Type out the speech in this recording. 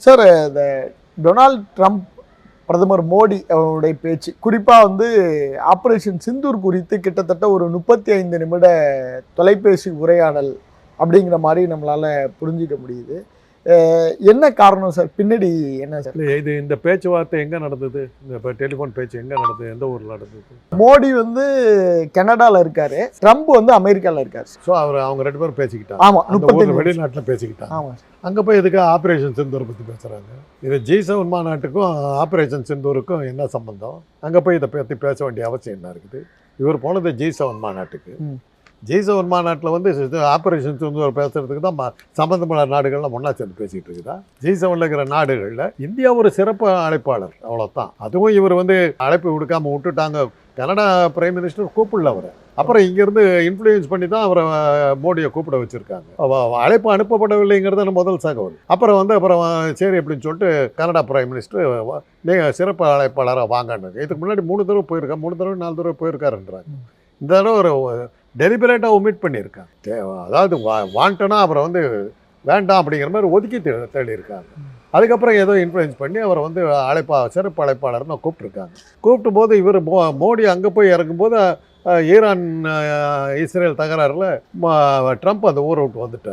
Sir இந்த Donald Trump பிரதமர் மோடி அவருடைய பேச்சு குறிப்பாக வந்து ஆப்ரேஷன் சிந்தூர் குறித்து கிட்டத்தட்ட ஒரு 35 நிமிட தொலைபேசி உரையாடல் அப்படிங்கிற மாதிரி நம்மளால் புரிஞ்சிக்க முடியுது. என்ன காரணம் சார்? பின்னாடி என்ன சார்? இது இந்த பேச்சுவார்த்தை எங்கே நடந்தது? இந்த டெலிஃபோன் பேச்சு எங்கே நடந்தது? எந்த ஊரில் நடந்தது? மோடி வந்து கனடாவில் இருக்காரு, ட்ரம்ப் வந்து அமெரிக்காவில் இருக்காரு. ஸோ அவங்க 2 பேரும் பேசிக்கிட்டாங்க. ஆமாம், 35 வெளிநாட்டில் பேசிக்கிட்டாங்க. ஆமாம் சார். அங்கே போய் எதுக்கு ஆப்ரேஷன் சிந்தூரை பற்றி பேசுகிறாங்க? இது G7 மாநாட்டுக்கும் ஆப்ரேஷன் சிந்தூருக்கும் என்ன சம்பந்தம்? அங்கே போய் இதை பற்றி பேச வேண்டிய அவசியம் என்ன இருக்குது? இவர் போனது G7 மாநாட்டுக்கு. G7 மாநாட்டில் வந்து ஆப்ரேஷன் சிந்தூர் பேசுறதுக்கு தான் சம்பந்தப்பட்ட நாடுகள்லாம் ஒன்றா சேர்ந்து பேசிகிட்டு இருக்குதா? G7 இருக்கிற நாடுகளில் இந்தியா ஒரு சிறப்பு அழைப்பாளர், அவ்வளோதான். அதுவும் இவர் வந்து அழைப்பு விடுக்காமல் விட்டுட்டாங்க. கனடா பிரைம் மினிஸ்டர் கூப்பிடல அவரை. அப்புறம் இங்கேருந்து இன்ஃப்ளூயன்ஸ் பண்ணி தான் அவரை மோடியை கூப்பிட வச்சுருக்காங்க. அழைப்பு அனுப்பப்படவில்லைங்கிறத முதல் தகவல். அப்புறம் சரி அப்படின்னு சொல்லிட்டு கனடா பிரைம் மினிஸ்டர் சிறப்பு அழைப்பாளராக வாங்கினாங்க. இதுக்கு முன்னாடி 3 தடவை போயிருக்காங்க, 3 தடவை 4 தடவை போயிருக்காருன்றாங்க. இந்த தடவை ஒரு டெலிபரேட்டாக ஒமிட் பண்ணியிருக்காங்க. அதாவது வாண்டனா அப்புறம் வந்து வேண்டாம் அப்படிங்கிற மாதிரி ஒதுக்கி தேடியிருக்காங்க. அதுக்கப்புறம் ஏதோ இன்ஃப்ளூயன்ஸ் பண்ணி அவரை வந்து சிறப்பு அழைப்பாளர்னு கூப்பிட்டுருக்காங்க. கூப்பிட்டும் போது இவர் மோடி அங்கே போய் இறங்கும்போது ஈரான் இஸ்ரேல் தகராறில் ட்ரம்ப் அந்த ஊரை விட்டு வந்துட்டார்.